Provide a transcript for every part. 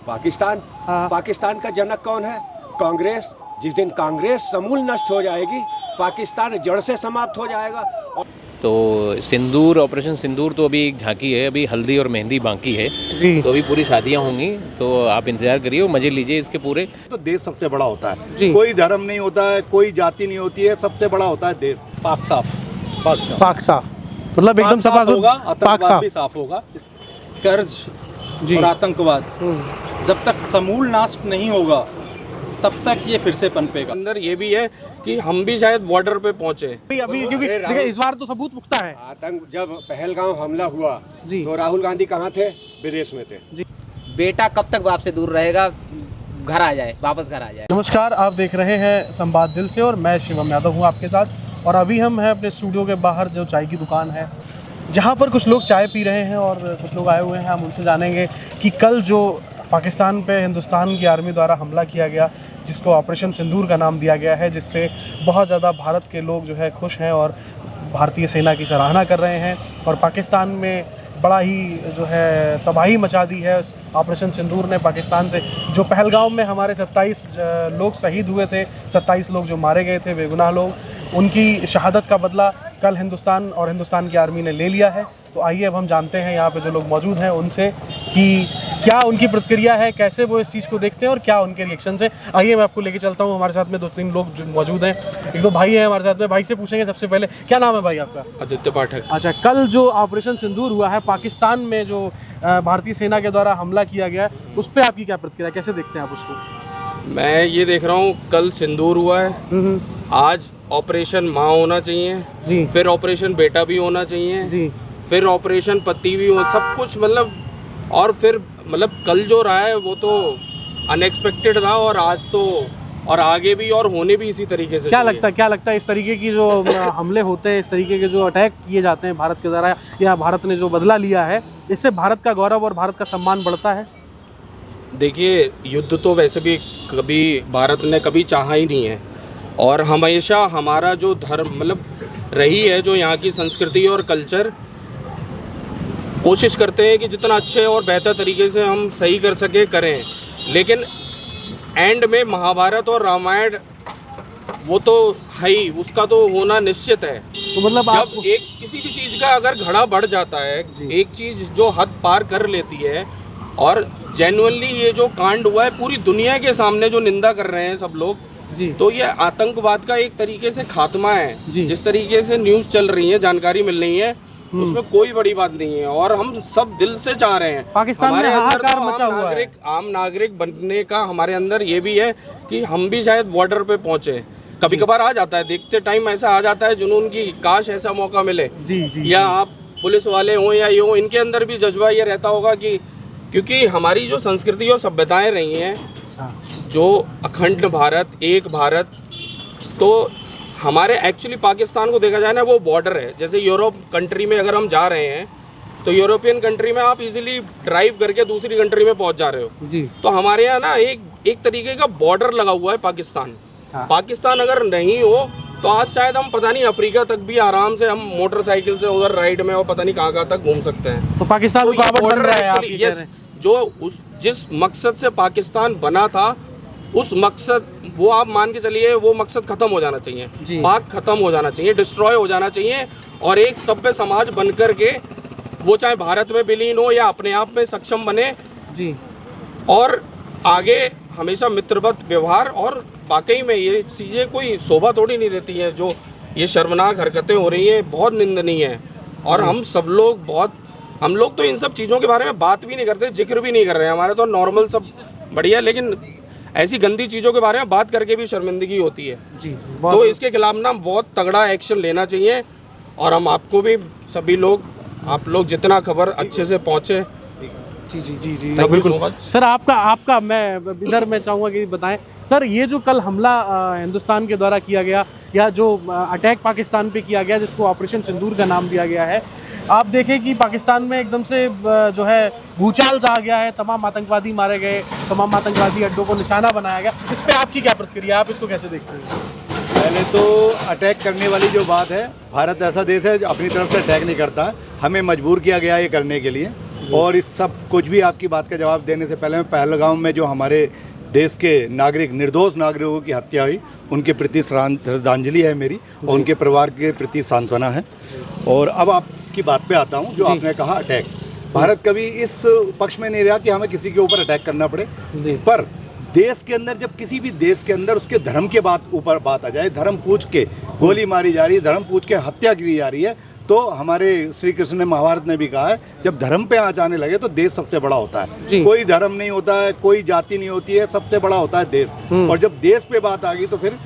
पाकिस्तान। पाकिस्तान का जनक कौन है? कांग्रेस। जिस दिन कांग्रेस समूल नष्ट हो जाएगी, पाकिस्तान जड़ से समाप्त हो जाएगा। तो सिंदूर, ऑपरेशन सिंदूर तो अभी एक झांकी है, अभी हल्दी और मेहंदी बाकी है जी। तो अभी पूरी शादियां होंगी, तो आप इंतजार करिए और मजे लीजिए इसके पूरे। तो देश सबसे बड़ा होता है जी। कोई धर्म नहीं होता है, कोई जाति नहीं होती है, सबसे बड़ा होता है देश। पाक साफ, पाक साफ, मतलब एकदम पाक साफ सफासुद होगा, पाक आतंकवाद साफ। भी साफ होगा। कर्ज जी। और आतंकवाद जब तक समूल नाश नहीं होगा तब तक ये फिर से पनपेगा। अंदर ये भी है कि हम भी शायद बॉर्डर पे पहुंचे। अभी क्योंकि देखिए इस बार तो सबूत पुख्ता है। आतंक जब पहलगांव हमला हुआ जी। तो राहुल गांधी कहाँ थे? विदेश में थे। जी। बेटा कब तक बाप से दूर रहेगा, घर आ जाए, वापस घर आ जाए। नमस्कार, आप देख रहे हैं संवाद दिल से और मैं शिवम यादव हूँ आपके साथ। और अभी हम हैं अपने स्टूडियो के बाहर, जो चाय की दुकान है, जहाँ पर कुछ लोग चाय पी रहे हैं और कुछ लोग आए हुए हैं। हम उनसे जानेंगे कि कल जो पाकिस्तान पे हिंदुस्तान की आर्मी द्वारा हमला किया गया, जिसको ऑपरेशन सिंदूर का नाम दिया गया है, जिससे बहुत ज़्यादा भारत के लोग जो है खुश हैं और भारतीय सेना की सराहना कर रहे हैं। और पाकिस्तान में बड़ा ही जो है तबाही मचा दी है उस ऑपरेशन सिंदूर ने पाकिस्तान से। जो पहलगांव में हमारे 27 लोग शहीद हुए थे, 27 लोग जो मारे गए थे, बेगुनाह लोग, उनकी शहादत का बदला कल हिंदुस्तान और हिंदुस्तान की आर्मी ने ले लिया है। तो आइए अब हम जानते हैं यहाँ पे जो लोग मौजूद हैं उनसे कि क्या उनकी प्रतिक्रिया है, कैसे वो इस चीज़ को देखते हैं और क्या उनके रिएक्शन है। आइए मैं आपको लेके चलता हूँ। हमारे साथ में 2-3 लोग जो मौजूद हैं, एक दो भाई हैं हमारे साथ में। भाई से पूछेंगे सबसे पहले, क्या नाम है भाई आपका? आदित्य पाठक। अच्छा, कल जो ऑपरेशन सिंदूर हुआ है पाकिस्तान में, जो भारतीय सेना के द्वारा हमला किया गया, उस पर आपकी क्या प्रतिक्रिया, कैसे देखते हैं आप उसको? मैं ये देख रहा हूँ, कल सिंदूर हुआ है, आज ऑपरेशन माँ होना चाहिए जी। फिर ऑपरेशन बेटा भी होना चाहिए जी। फिर ऑपरेशन पति भी हो, सब कुछ मतलब। और फिर मतलब कल जो रहा है वो तो अनएक्सपेक्टेड था, और आज तो और आगे भी और होने भी इसी तरीके से। क्या लगता है इस तरीके की जो हमले होते हैं, इस तरीके के जो अटैक किए जाते हैं भारत के द्वारा, या भारत ने जो बदला लिया है, इससे भारत का गौरव और भारत का सम्मान बढ़ता है? देखिए, युद्ध तो वैसे भी कभी भारत ने कभी चाहा ही नहीं है, और हमेशा हमारा जो धर्म मतलब रही है, जो यहाँ की संस्कृति और कल्चर, कोशिश करते हैं कि जितना अच्छे और बेहतर तरीके से हम सही कर सके करें। लेकिन एंड में महाभारत और रामायण वो तो है ही, उसका तो होना निश्चित है। तो मतलब जब एक किसी भी चीज़ का अगर घड़ा बढ़ जाता है, एक चीज़ जो हद पार कर लेती है, और जेन्युइनली ये जो कांड हुआ है पूरी दुनिया के सामने जो निंदा कर रहे हैं सब लोग जी, तो ये आतंकवाद का एक तरीके से खात्मा है। जी। जिस तरीके से न्यूज़ चल रही है, जानकारी मिल रही है, उसमें कोई बड़ी बात नहीं है, और हम सब दिल से चाह रहे हैं। पाकिस्तान में हाहाकार मचा हुआ है। आम नागरिक बनने का हमारे अंदर ये भी है कि हम भी शायद बॉर्डर पे पहुंचे। कभी कभार आ जाता है, देखते टाइम ऐसा आ जाता है जुनून की काश ऐसा मौका मिले। जी जी। या आप पुलिस वाले हों या ये हो, इनके अंदर भी जज्बा ये रहता होगा कि क्योंकि हमारी जो संस्कृति और सभ्यताएं रही हैं, जो अखंड भारत, एक भारत, तो हमारे एक्चुअली पाकिस्तान को देखा जाए ना, वो बॉर्डर है। जैसे यूरोप कंट्री में अगर हम जा रहे हैं तो यूरोपियन कंट्री में आप इजीली ड्राइव करके दूसरी कंट्री में पहुंच जा रहे हो जी। तो हमारे यहाँ ना एक तरीके का बॉर्डर लगा हुआ है पाकिस्तान। पाकिस्तान अगर नहीं हो तो आज शायद हम पता नहीं अफ्रीका तक भी आराम से हम मोटरसाइकिल से उधर राइड में और पता नहीं कहाँ तक घूम सकते हैं। तो पाकिस्तान तो रुकावट बन रहा है, आप ये कह रहे हैं। जो जिस मकसद से पाकिस्तान बना था, उस मकसद वो आप मान के चलिए वो मकसद खत्म हो जाना चाहिए। पाक खत्म हो जाना चाहिए, डिस्ट्रॉय हो जाना चाहिए, और एक सभ्य समाज बन करके वो चाहे भारत में विलीन हो या अपने आप में सक्षम बने जी, और आगे हमेशा मित्रवत व्यवहार। और वाकई में ये चीज़ें कोई शोभा थोड़ी नहीं देती हैं, जो ये शर्मनाक हरकतें हो रही हैं, बहुत निंदनीय है। और हम लोग तो इन सब चीज़ों के बारे में बात भी नहीं करते, जिक्र भी नहीं कर रहे हैं। हमारे तो नॉर्मल सब बढ़िया, लेकिन ऐसी गंदी चीज़ों के बारे में बात करके भी शर्मिंदगी होती है जी। तो इसके खिलाफ ना बहुत तगड़ा एक्शन लेना चाहिए, और हम आपको भी सभी लोग, आप लोग जितना खबर अच्छे से पहुँचे। जी जी जी जी, बिल्कुल सर। आपका मैं इधर मैं चाहूँगा कि बताएं सर, ये जो कल हमला हिंदुस्तान के द्वारा किया गया, या जो अटैक पाकिस्तान पे किया गया, जिसको ऑपरेशन सिंदूर का नाम दिया गया है, आप देखें कि पाकिस्तान में एकदम से जो है भूचाल सा आ गया है, तमाम आतंकवादी मारे गए, तमाम आतंकवादी अड्डों को निशाना बनाया गया। इस पर आपकी क्या प्रतिक्रिया, आप इसको कैसे देखते हैं? पहले तो अटैक करने वाली जो बात है, भारत ऐसा देश है जो अपनी तरफ से अटैक नहीं करता, हमें मजबूर किया गया ये करने के लिए। और इस सब कुछ भी आपकी बात का जवाब देने से पहले मैं पहलगाम में जो हमारे देश के नागरिक, निर्दोष नागरिकों की हत्या हुई, उनके प्रति श्रद्धांजलि है मेरी और उनके परिवार के प्रति सांत्वना है। और अब आपकी बात पे आता हूँ, जो आपने कहा अटैक, भारत कभी इस पक्ष में नहीं रहा कि हमें किसी के ऊपर अटैक करना पड़े, पर देश के अंदर जब किसी भी देश के अंदर उसके धर्म के ऊपर बात आ जाए, धर्म पूछ के गोली मारी जा रही है, धर्म पूछ के हत्या की जा रही है, तो हमारे श्री कृष्ण ने, महाभारत ने भी कहा है, जब धर्म पे आँच आने लगे तो देश सबसे बड़ा होता है। कोई धर्म नहीं होता है, कोई जाति नहीं होती है, सबसे बड़ा होता है देश। और जब देश पे बात आ गई तो फिर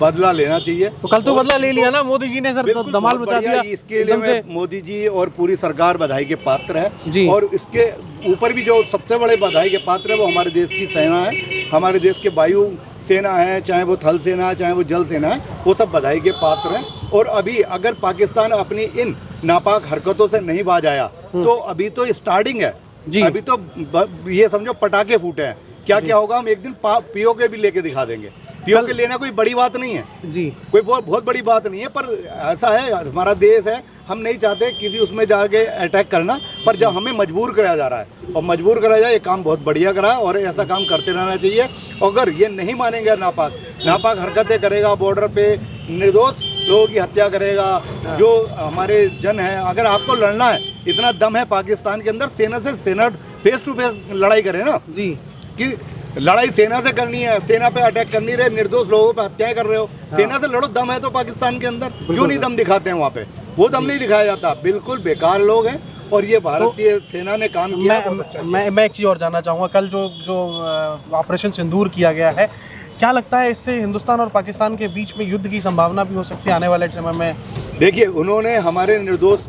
बदला लेना चाहिए। तो कल तो बदला ले लिया ना मोदी जी ने, सर धमाल मचा दिया। इसके लिए मैं मोदी जी और पूरी सरकार बधाई के पात्र है। और इसके ऊपर भी जो सबसे बड़े बधाई के पात्र है वो हमारे देश की सेना है, हमारे देश के वायु सेना है, चाहे वो थल सेना है, चाहे वो जल सेना है, वो सब बधाई के पात्र हैं। और अभी अगर पाकिस्तान अपनी इन नापाक हरकतों से नहीं बाज आया तो अभी तो स्टार्टिंग है, अभी तो ये समझो पटाखे फूटे हैं। क्या क्या होगा हम एक दिन पीओके भी लेके दिखा देंगे। पीओके लेना कोई बड़ी बात नहीं है जी, कोई बहुत बड़ी बात नहीं है, पर ऐसा है हमारा देश है, हम नहीं चाहते किसी उसमें जाके अटैक करना, पर जब हमें मजबूर कराया जा रहा है और मजबूर कराया जाए, ये काम बहुत बढ़िया करा और ऐसा काम करते रहना चाहिए। अगर ये नहीं मानेंगे, नापाक हरकतें करेगा, बॉर्डर पे निर्दोष लोगों की हत्या करेगा, जो हमारे जन हैं, अगर आपको लड़ना है, इतना दम है पाकिस्तान के अंदर, सेना से सेना फेस टू फेस लड़ाई करे ना जी, कि लड़ाई सेना से करनी है, सेना पे अटैक करनी रहे, निर्दोष लोगों पे हत्याएं कर रहे हो, सेना से लड़ो। दम है तो पाकिस्तान के अंदर, क्यों नहीं दम दिखाते हैं वहाँ पे? वो दम नहीं दिखाया जाता, बिल्कुल बेकार लोग हैं। और ये भारतीय सेना ने काम किया। मैं एक चीज़ और जानना चाहूँगा, कल जो ऑपरेशन सिंदूर किया गया है, क्या लगता है इससे हिंदुस्तान और पाकिस्तान के बीच में युद्ध की संभावना भी हो सकती है आने वाले समय में? देखिए, उन्होंने हमारे निर्दोष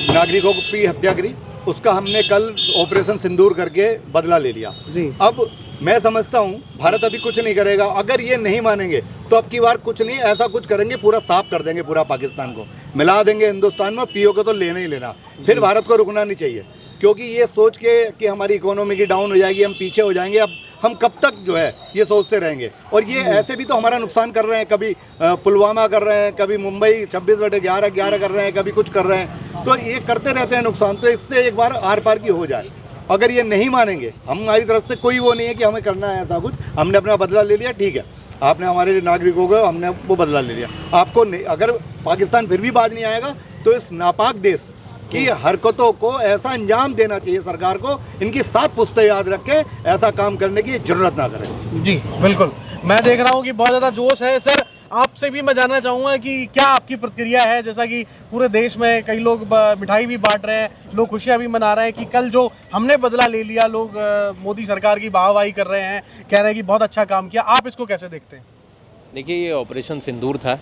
नागरिकों की हत्या करी, उसका हमने कल ऑपरेशन सिंदूर करके बदला ले लिया जी। अब मैं समझता हूँ भारत अभी कुछ नहीं करेगा, अगर ये नहीं मानेंगे तो अब की बार कुछ नहीं, ऐसा कुछ करेंगे, पूरा साफ कर देंगे, पूरा पाकिस्तान को मिला देंगे हिंदुस्तान में। पीओके तो लेना ही लेना, फिर भारत को रुकना नहीं चाहिए, क्योंकि ये सोच के कि हमारी इकोनॉमी की डाउन हो जाएगी, हम पीछे हो जाएंगे, अब हम कब तक जो है ये सोचते रहेंगे। और ये ऐसे भी तो हमारा नुकसान कर रहे हैं, कभी पुलवामा कर रहे हैं, कभी मुंबई 26/11 कर रहे हैं, कभी कुछ कर रहे हैं, तो ये करते रहते हैं नुकसान। तो इससे एक बार आर पार की हो जाए। अगर ये नहीं मानेंगे, हमारी तरफ से कोई वो नहीं है कि हमें करना है ऐसा कुछ, हमने अपना बदला ले लिया, ठीक है, आपने हमारे नागरिकों को, हमने वो बदला ले लिया। आपको नहीं, अगर पाकिस्तान फिर भी बाज नहीं आएगा तो इस नापाक देश की हरकतों को ऐसा अंजाम देना चाहिए सरकार को, इनकी 7 पुश्तें याद रखें, ऐसा काम करने की जरूरत ना करें। जी बिल्कुल, मैं देख रहा हूँ कि बहुत ज़्यादा जोश है। सर, आपसे भी मैं जानना चाहूँगा कि क्या आपकी प्रतिक्रिया है, जैसा कि पूरे देश में कई लोग मिठाई भी बांट रहे हैं, लोग खुशियाँ भी मना रहे हैं कि कल जो हमने बदला ले लिया, लोग मोदी सरकार की वाहवाही कर रहे हैं, कह रहे हैं कि बहुत अच्छा काम किया। आप इसको कैसे देखते हैं? देखिए, ये ऑपरेशन सिंदूर था,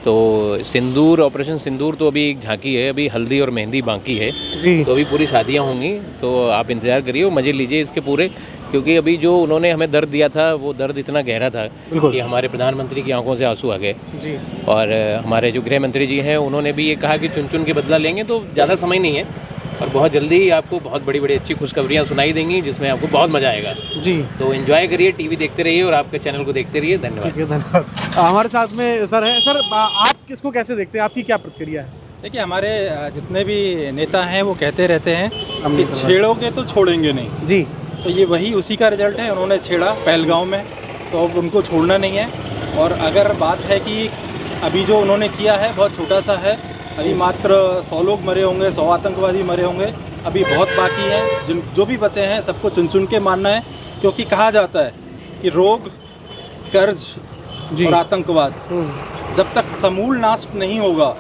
तो सिंदूर, ऑपरेशन सिंदूर तो अभी एक झांकी है, अभी हल्दी और मेहंदी बाकी है जी। तो अभी पूरी शादियां होंगी, तो आप इंतज़ार करिए और मज़े लीजिए इसके पूरे, क्योंकि अभी जो उन्होंने हमें दर्द दिया था वो दर्द इतना गहरा था कि हमारे प्रधानमंत्री की आंखों से आंसू आ गए जी। और हमारे जो गृह मंत्री जी हैं उन्होंने भी ये कहा कि चुन चुन के बदला लेंगे, तो ज़्यादा समय नहीं है और बहुत जल्दी ही आपको बहुत बड़ी बड़ी अच्छी खुशखबरियाँ सुनाई देंगी, जिसमें आपको बहुत मज़ा आएगा जी। तो एंजॉय करिए, टीवी देखते रहिए और आपके चैनल को देखते रहिए। धन्यवाद। हमारे साथ में सर हैं। सर, आप किसको कैसे देखते हैं, आपकी क्या प्रतिक्रिया है? देखिए, हमारे जितने भी नेता हैं वो कहते रहते हैं कि छेड़ोगे तो छोड़ेंगे नहीं जी, तो ये वही उसी का रिजल्ट है। उन्होंने छेड़ा पहलगाम में, तो अब उनको छोड़ना नहीं है। और अगर बात है कि अभी जो उन्होंने किया है बहुत छोटा सा है, अभी मात्र 100 लोग मरे होंगे, 100 आतंकवादी मरे होंगे, अभी बहुत बाकी हैं। जो भी बचे हैं सबको चुन चुन के मारना है, क्योंकि कहा जाता है कि रोग, कर्ज और आतंकवाद जब तक समूल नाश नहीं होगा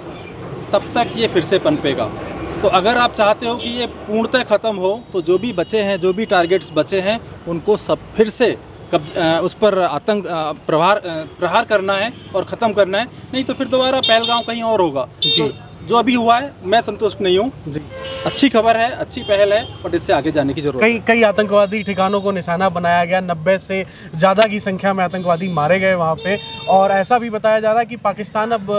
तब तक ये फिर से पनपेगा। तो अगर आप चाहते हो कि ये पूर्णतः ख़त्म हो, तो जो भी बचे हैं, जो भी टारगेट्स बचे हैं, उनको सब फिर से उस पर प्रहार करना है और ख़त्म करना है, नहीं तो फिर दोबारा पहलगाम कहीं और होगा। तो जो अभी हुआ है मैं संतुष्ट नहीं हूँ। अच्छी खबर है, अच्छी पहल है, बट इससे आगे जाने की जरूरत है। कई आतंकवादी ठिकानों को निशाना बनाया गया, 90 से ज़्यादा की संख्या में आतंकवादी मारे गए वहाँ पे, और ऐसा भी बताया जा रहा है कि पाकिस्तान अब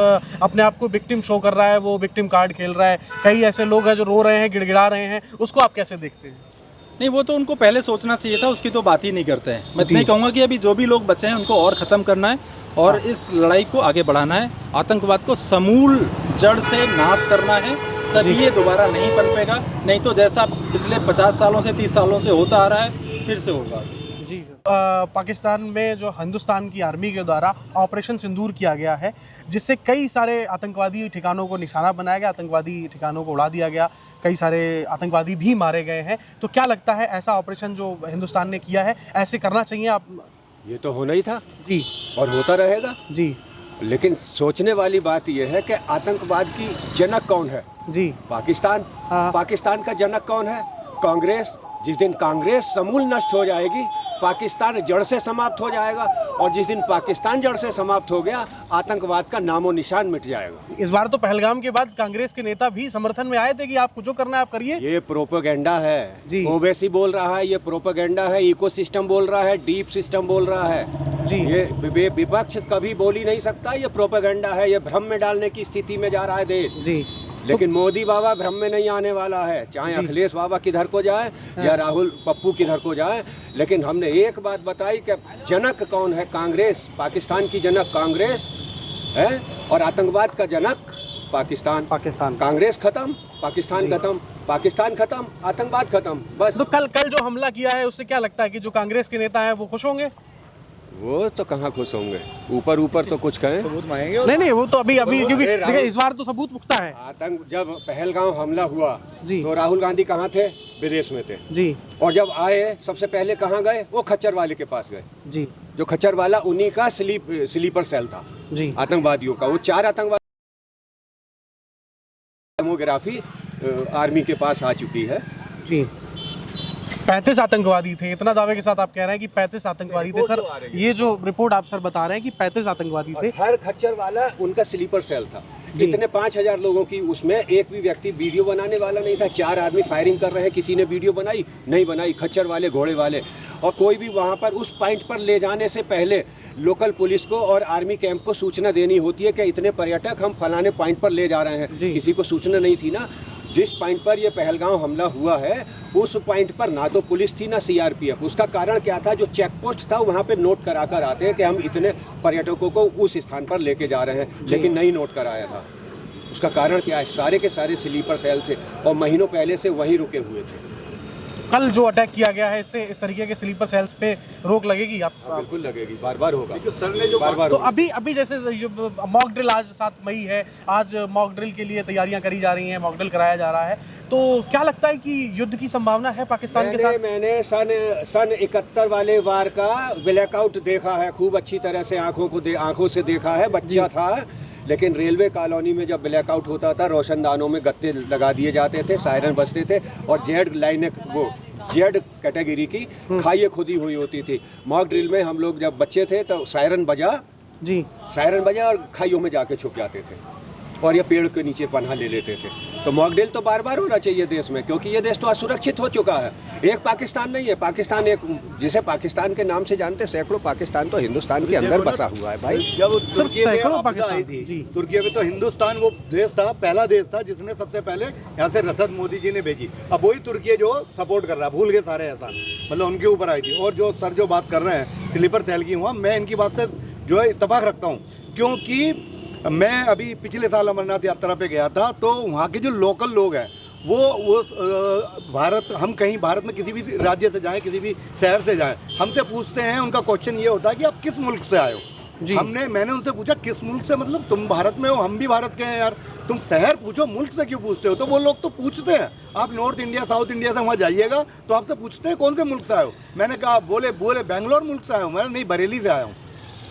अपने आप को विक्टिम शो कर रहा है, वो विक्टिम कार्ड खेल रहा है। कई ऐसे लोग हैं जो रो रहे हैं, गिड़गिड़ा रहे हैं, उसको आप कैसे देखते हैं? नहीं, वो तो उनको पहले सोचना चाहिए था, उसकी तो बात ही नहीं करते हैं। मैं नहीं कहूँगा कि अभी जो भी लोग बचे हैं उनको और ख़त्म करना है और इस लड़ाई को आगे बढ़ाना है, आतंकवाद को समूल जड़ से नाश करना है तभी ये दोबारा नहीं पनपेगा, नहीं तो जैसा पिछले 50 सालों से 30 सालों से होता आ रहा है फिर से होगा। जी पाकिस्तान में जो हिंदुस्तान की आर्मी के द्वारा ऑपरेशन सिंदूर किया गया है, जिससे कई सारे आतंकवादी ठिकानों को निशाना बनाया गया, आतंकवादी ठिकानों को उड़ा दिया गया, कई सारे आतंकवादी भी मारे गए हैं। तो क्या लगता है ऐसा ऑपरेशन जो हिंदुस्तान ने किया है ऐसे करना चाहिए आप? ये तो होना ही था जी और होता रहेगा जी लेकिन सोचने वाली बात यह है कि आतंकवाद की जनक कौन है? जी पाकिस्तान। हाँ। पाकिस्तान का जनक कौन है? कांग्रेस। जिस दिन कांग्रेस समूल नष्ट हो जाएगी, पाकिस्तान जड़ से समाप्त हो जाएगा, और जिस दिन पाकिस्तान जड़ से समाप्त हो गया, आतंकवाद का नामो निशान मिट जाएगा। इस बार तो पहलगाम के बाद कांग्रेस के नेता भी समर्थन में आए थे कि आपको जो करना है आप करिए। ये प्रोपेगेंडा है जी। ओवैसी बोल रहा है, ये प्रोपेगेंडा है, इकोसिस्टम बोल रहा है, डीप सिस्टम बोल रहा है जी। ये विपक्ष कभी बोल ही नहीं सकता, ये प्रोपेगेंडा है, ये भ्रम में डालने की स्थिति में जा रहा है देश जी। लेकिन मोदी बाबा भ्रम में नहीं आने वाला है, चाहे अखिलेश बाबा किधर को जाए या राहुल पप्पू किधर को जाए। लेकिन हमने एक बात बताई कि जनक कौन है? कांग्रेस। पाकिस्तान की जनक कांग्रेस है और आतंकवाद का जनक पाकिस्तान। कांग्रेस खत्म, पाकिस्तान खत्म, पाकिस्तान खत्म, आतंकवाद खत्म, बस। तो कल जो हमला किया है उससे क्या लगता है कि जो कांग्रेस के नेता हैं वो खुश होंगे? वो तो कहाँ खुश होंगे, ऊपर तो कुछ कहें। सबूत मांगेंगे। नहीं वो तो अभी क्योंकि देखिए इस बार तो सबूत पुख्ता है। आतंक जब पहलगाम हमला हुआ जी। तो राहुल गांधी कहाँ थे? विदेश में थे जी। और जब आए सबसे पहले कहाँ गए? वो खच्चर वाले के पास गए जी। जो खच्चर वाला उन्हीं का स्लीपर सेल था जी। आतंकवादियों का। वो 4 आतंकवादी डेमोग्राफी आर्मी के पास आ चुकी है जी। 35 आतंकवादी थे, इतना दावे के साथ आप कह रहे हैं कि 35 आतंकवादी थे। सर ये जो रिपोर्ट आप सर बता रहे हैं कि 35 आतंकवादी थे। हर खच्चर वाला उनका स्लीपर सेल था। जितने 5000 लोगों की, उसमें एक भी व्यक्ति वीडियो बनाने वाला नहीं था। 4 आदमी फायरिंग कर रहे हैं, किसी ने वीडियो बनाई नहीं बनाई? खच्चर वाले, घोड़े वाले। और कोई भी वहाँ पर उस पॉइंट पर ले जाने से पहले लोकल पुलिस को और आर्मी कैंप को सूचना देनी होती है कि इतने पर्यटक हम फलाने पॉइंट पर ले जा रहे हैं। किसी को सूचना नहीं थी ना। जिस पॉइंट पर ये पहलगाम हमला हुआ है उस पॉइंट पर ना तो पुलिस थी ना सीआरपीएफ। उसका कारण क्या था? जो चेक पोस्ट था वहाँ पे नोट करा कर आते हैं कि हम इतने पर्यटकों को उस स्थान पर लेके जा रहे हैं, लेकिन नहीं नोट कराया था। उसका कारण क्या है? सारे के सारे स्लीपर सेल थे और महीनों पहले से वहीं रुके हुए थे। कल जो अटैक किया गया है इससे इस तरीके के स्लीपर सेल्स पे रोक लगेगी? आप बिल्कुल लगेगी, बार होगा। सर ने जो बार तो अभी जैसे मॉक ड्रिल आज 7 मई है, आज मॉक ड्रिल के लिए तैयारियां करी जा रही हैं, मॉक ड्रिल कराया जा रहा है, तो क्या लगता है कि युद्ध की संभावना है पाकिस्तान के साथ? मैंने सन 71 वाले वार का ब्लैकआउट देखा है, खूब अच्छी तरह से आंखों से देखा है। बच्चा था लेकिन रेलवे कॉलोनी में जब ब्लैकआउट होता था रोशनदानों में गत्ते लगा दिए जाते थे, सायरन बजते थे और जेड कैटेगरी की खाइए खुदी हुई होती थी। मॉक ड्रिल में हम लोग जब बच्चे थे तो सायरन बजा और खाइयों में जाके छुप जाते थे और ये पेड़ के नीचे पनाह ले लेते थे। तो मॉक ड्रिल तो बार होना चाहिए देश में, क्योंकि ये देश तो असुरक्षित हो चुका है। एक पाकिस्तान नहीं है, पाकिस्तान एक, जिसे पाकिस्तान के नाम से जानते सैकड़ों पाकिस्तान तो हिंदुस्तान के अंदर बसा हुआ है भाई। जब तुर्की में आपदा आई थी, तुर्की में तो हिंदुस्तान वो देश था, पहला देश था जिसने सबसे पहले यहाँ से रसद मोदी जी ने भेजी। अब वही तुर्की जो सपोर्ट कर रहा है, भूल गए सारे एहसान, मतलब उनके ऊपर आई थी। और जो सर जो बात कर रहे हैं स्लीपर सेल की, हुआ मैं इनकी बात से जो है इत्तेफाक रखता हूँ, क्योंकि मैं अभी पिछले साल अमरनाथ यात्रा पे गया था तो वहाँ के जो लोकल लोग हैं वो हम कहीं भारत में किसी भी राज्य से जाएं, किसी भी शहर से जाएं, हमसे पूछते हैं, उनका क्वेश्चन ये होता है कि आप किस मुल्क से आए हो। मैंने उनसे पूछा किस मुल्क से, मतलब तुम भारत में हो, हम भी भारत के हैं यार, तुम शहर पूछो, मुल्क से क्यों पूछते हो? तो वो लोग तो पूछते हैं, आप नॉर्थ इंडिया साउथ इंडिया से वहाँ जाइएगा तो आपसे पूछते हैं कौन से मुल्क से आए हो। मैंने कहा बोले बेंगलोर मुल्क से आया हूँ। मैंने नहीं, बरेली से आया हूँ।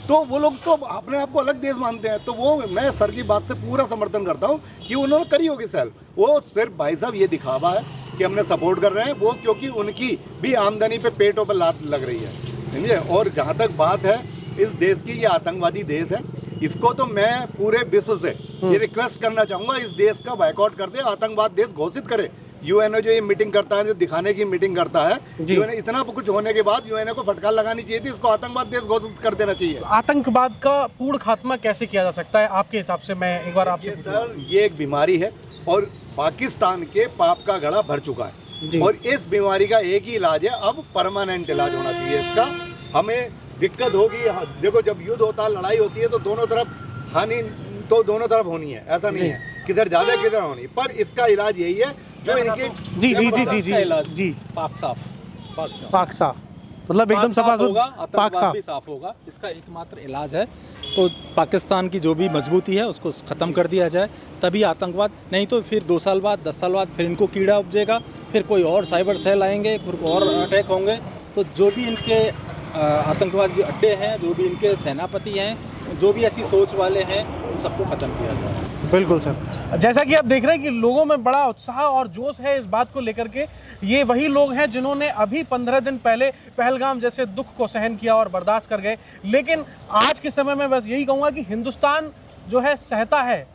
तो वो लोग तो अपने आप को अलग देश मानते हैं। तो वो मैं सर की बात से पूरा समर्थन करता हूँ कि उन्होंने करी होगी सेल। वो सिर्फ भाई साहब ये दिखावा है कि हमने सपोर्ट कर रहे हैं वो, क्योंकि उनकी भी आमदनी पे पेटों पर लात लग रही है, समझे। और जहाँ तक बात है इस देश की, ये आतंकवादी देश है, इसको तो मैं पूरे विश्व से ये रिक्वेस्ट करना चाहूँगा, इस देश का बायकॉट कर दे, आतंकवाद देश घोषित करे। यूएनओ जो ये मीटिंग करता है, जो दिखाने की मीटिंग करता है, यूएनओ इतना कुछ होने के बाद यूएनओ को फटकार लगानी चाहिए थी, इसको आतंकवाद देश घोषित कर देना चाहिए। आतंकवाद का पूर्ण खात्मा कैसे किया जा सकता है आपके हिसाब से? मैं एक बार आपसे सर, ये एक बीमारी है और पाकिस्तान के पाप का घड़ा भर चुका है और इस बीमारी का एक ही इलाज है, अब परमानेंट इलाज होना चाहिए इसका। हमें दिक्कत होगी, देखो जब युद्ध होता है, लड़ाई होती है तो दोनों तरफ हानि तो दोनों तरफ होनी है, ऐसा नहीं है किधर ज़्यादा किधर होनी, पर इसका इलाज यही है जो इनकी जी जी जी जी जी इलाज जी पाक साफ पाक साफ, मतलब एकदम साफ सफासुद होगा, पाक आतंकवाद साफ। भी साफ होगा। इसका एकमात्र इलाज है तो पाकिस्तान की जो भी मजबूती है उसको ख़त्म कर दिया जाए, तभी आतंकवाद, नहीं तो फिर 2 साल बाद 10 साल बाद फिर इनको कीड़ा उपजेगा, फिर कोई और साइबर सेल आएंगे, फिर और अटैक होंगे। तो जो भी इनके आतंकवादी अड्डे हैं, जो भी इनके सेनापति हैं, जो भी ऐसी सोच वाले हैं, उन सबको ख़त्म किया जाए। बिल्कुल सर, जैसा कि आप देख रहे हैं कि लोगों में बड़ा उत्साह और जोश है इस बात को लेकर के। ये वही लोग हैं जिन्होंने अभी 15 दिन पहले पहलगाम जैसे दुख को सहन किया और बर्दाश्त कर गए। लेकिन आज के समय में बस यही कहूँगा कि हिंदुस्तान जो है सहता है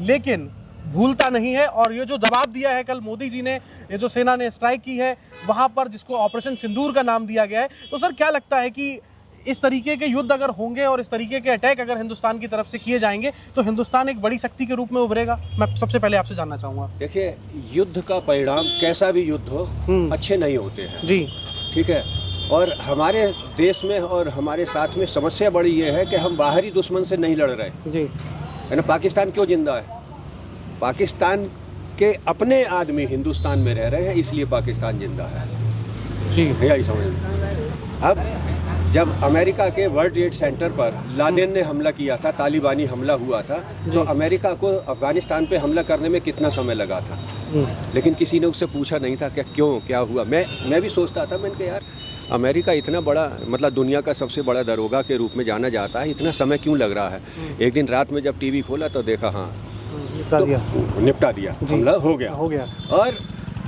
लेकिन भूलता नहीं है। और ये जो जवाब दिया है कल मोदी जी ने, ये जो सेना ने स्ट्राइक की है वहाँ पर, जिसको ऑपरेशन सिंदूर का नाम दिया गया है, तो सर क्या लगता है कि इस तरीके के युद्ध अगर होंगे और इस तरीके के अटैक अगर हिंदुस्तान की तरफ से किए जाएंगे तो हिंदुस्तान एक बड़ी शक्ति के रूप में उभरेगा? मैं सबसे पहले आपसे जानना चाहूँगा। देखिए, युद्ध का परिणाम कैसा भी युद्ध हो अच्छे नहीं होते हैं जी, ठीक है। और हमारे देश में और हमारे साथ में समस्या बड़ी ये है कि हम बाहरी दुश्मन से नहीं लड़ रहे जी, है ना। पाकिस्तान क्यों जिंदा है? पाकिस्तान के अपने आदमी हिंदुस्तान में रह रहे हैं, इसलिए पाकिस्तान जिंदा है जी, यही समझ लो। अब जब अमेरिका के वर्ल्ड ट्रेड सेंटर पर लादेन ने हमला किया था, तालिबानी हमला हुआ था, तो अमेरिका को अफगानिस्तान पे हमला करने में कितना समय लगा था, लेकिन किसी ने उससे पूछा नहीं था कि क्यों, क्या हुआ। मैं भी सोचता था, मैंने कहा यार अमेरिका इतना बड़ा, मतलब दुनिया का सबसे बड़ा दरोगा के रूप में जाना जाता है, इतना समय क्यों लग रहा है। एक दिन रात में जब टीवी खोला तो देखा, हाँ निपटा दिया, हमला हो गया। और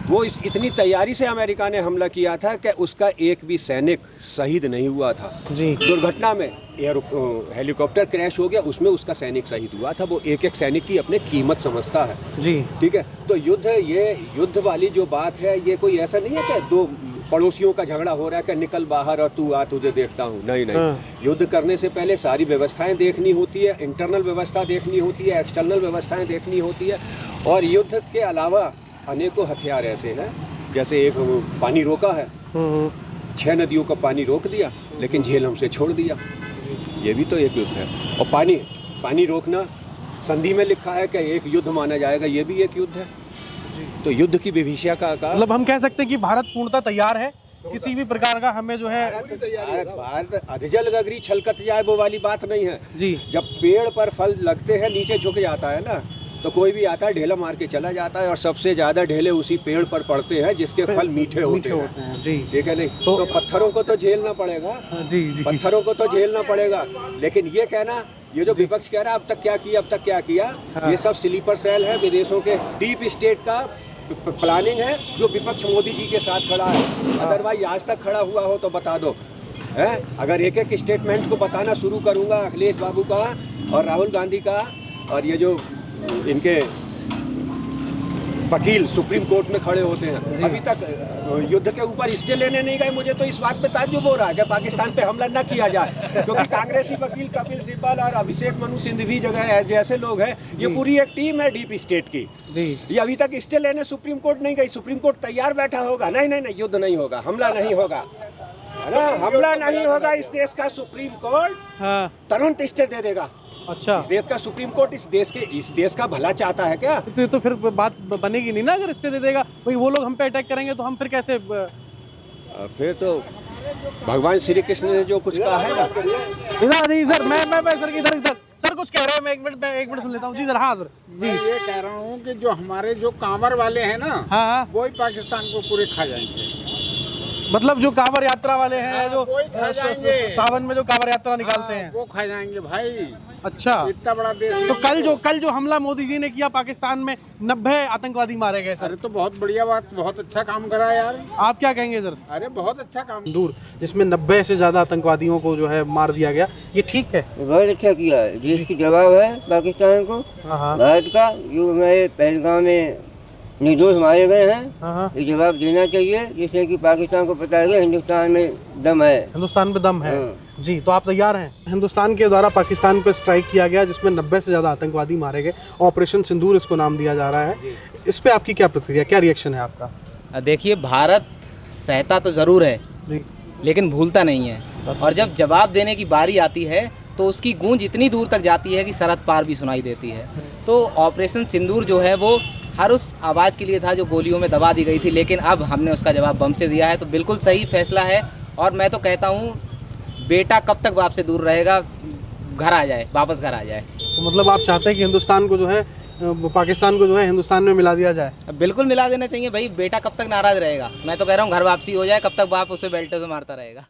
वो इतनी तैयारी से अमेरिका ने हमला किया था कि उसका एक भी सैनिक शहीद नहीं हुआ था जी। दुर्घटना में हेलीकॉप्टर क्रैश हो गया, उसमें उसका सैनिक शहीद हुआ था। वो एक एक सैनिक की अपनी कीमत समझता है जी, ठीक है। तो युद्ध वाली जो बात है, ये कोई ऐसा नहीं है कि दो पड़ोसियों का झगड़ा हो रहा है कि निकल बाहर और तू आ, तुझे देखता हूँ। नहीं, युद्ध करने से पहले सारी व्यवस्थाएं देखनी होती है, इंटरनल व्यवस्था देखनी होती है, एक्सटर्नल व्यवस्थाएं देखनी होती है। और युद्ध के अलावा अनेकों हथियार ऐसे हैं, जैसे एक पानी रोका है, 6 नदियों का पानी रोक दिया लेकिन झेलम से छोड़ दिया, ये भी तो एक युद्ध है। और पानी रोकना संधि में लिखा है कि एक युद्ध माना जाएगा, ये भी एक युद्ध है। तो युद्ध की विभीषा का मतलब हम कह सकते हैं कि भारत पूर्णतः तैयार है किसी भी प्रकार का, हमें जो है भारत अधजल गगरी छलकत जाए वो वाली बात नहीं है जी। जब पेड़ पर फल लगते हैं नीचे झुक जाता है ना, तो कोई भी आता है ढेला मार के चला जाता है, और सबसे ज्यादा ढेले उसी पेड़ पर पड़ते हैं जिसके फल मीठे होते हैं जी, ठीक है। नहीं तो पत्थरों को तो झेलना पड़ेगा जी, पत्थरों को तो झेलना पड़ेगा। लेकिन ये कहना, ये जो विपक्ष कह रहा है अब तक क्या किया, ये सब स्लीपर सेल है, विदेशों के डीप स्टेट का प्लानिंग है, जो विपक्ष मोदी जी के साथ खड़ा है। अदरवाइज आज तक खड़ा हुआ हो तो बता दो है। अगर एक एक स्टेटमेंट को बताना शुरू करूंगा, अखिलेश बाबू का और राहुल गांधी का, और ये जो इनके वकील सुप्रीम कोर्ट में खड़े होते हैं, अभी तक युद्ध के ऊपर स्टे लेने नहीं गए। मुझे तो इस बात पे ताज्जुब हो रहा है कि पाकिस्तान पे हमला न किया जाए, क्योंकि कांग्रेसी वकील कपिल सिब्बल और अभिषेक मनु सिंघवी जैसे लोग हैं, ये पूरी एक टीम है डीप स्टेट की। ये अभी तक स्टे लेने सुप्रीम कोर्ट नहीं गई। सुप्रीम कोर्ट तैयार बैठा होगा, नहीं युद्ध नहीं होगा, हमला नहीं होगा, है ना, हमला नहीं होगा। इस देश का सुप्रीम कोर्ट तुरंत स्टे दे देगा। अच्छा, इस देश का सुप्रीम कोर्ट इस देश का भला चाहता है क्या? तो फिर बात बनेगी नहीं ना अगर स्टे दे देगा। भाई वो लोग हम पे अटैक करेंगे तो हम फिर कैसे? फिर तो भगवान श्री कृष्ण ने जो कुछ कहा है ना। इधर जी सर, मैं सर इधर सर कुछ कह रहे हैं, मैं एक मिनट सुन लेता हूँ जी। सर हाँ सर जी, ये कह रहा हूँ कि जो हमारे जो कांवर वाले हैं ना, हाँ, वो ही पाकिस्तान को पूरे खा जाएंगे। मतलब जो कांवर यात्रा वाले हैं, जो सावन में जो कांवर यात्रा निकालते हैं, वो खा जाएंगे भाई। अच्छा, इतना बड़ा देश। तो कल जो हमला मोदी जी ने किया पाकिस्तान में, 90 आतंकवादी मारे गए सर। अरे तो बहुत बढ़िया बात, बहुत अच्छा काम करा यार। आप क्या कहेंगे सर? अरे बहुत अच्छा काम। दूर जिसमें 90 से ज्यादा आतंकवादियों को जो है मार दिया गया, ये ठीक है? बहुत अच्छा किया है, देश की जवाब है पाकिस्तान को, भारत का। जो हमारे पहलगाम में निर्दोष मारे गए हैं, ये जवाब देना चाहिए, जिससे कि पाकिस्तान को पता है हिंदुस्तान में दम है, हिंदुस्तान में दम है जी। तो आप तैयार हैं? हिंदुस्तान के द्वारा पाकिस्तान पर स्ट्राइक किया गया जिसमें 90 से ज़्यादा आतंकवादी मारे गए, ऑपरेशन सिंदूर इसको नाम दिया जा रहा है। इस पे आपकी क्या प्रतिक्रिया, क्या रिएक्शन है आपका? देखिए, भारत सहता तो ज़रूर है लेकिन भूलता नहीं है, और जब जवाब देने की बारी आती है तो उसकी गूंज इतनी दूर तक जाती है कि सरहद पार भी सुनाई देती है। तो ऑपरेशन सिंदूर जो है वो हर उस आवाज़ के लिए था जो गोलियों में दबा दी गई थी, लेकिन अब हमने उसका जवाब बम से दिया है। तो बिल्कुल सही फैसला है और मैं तो कहता हूँ बेटा कब तक बाप से दूर रहेगा, घर आ जाए, वापस घर आ जाए। तो मतलब आप चाहते हैं कि हिंदुस्तान को जो है पाकिस्तान को जो है हिंदुस्तान में मिला दिया जाए? बिल्कुल मिला देना चाहिए भाई, बेटा कब तक नाराज़ रहेगा। मैं तो कह रहा हूँ घर वापसी हो जाए, कब तक बाप उसे बेल्टों से मारता रहेगा।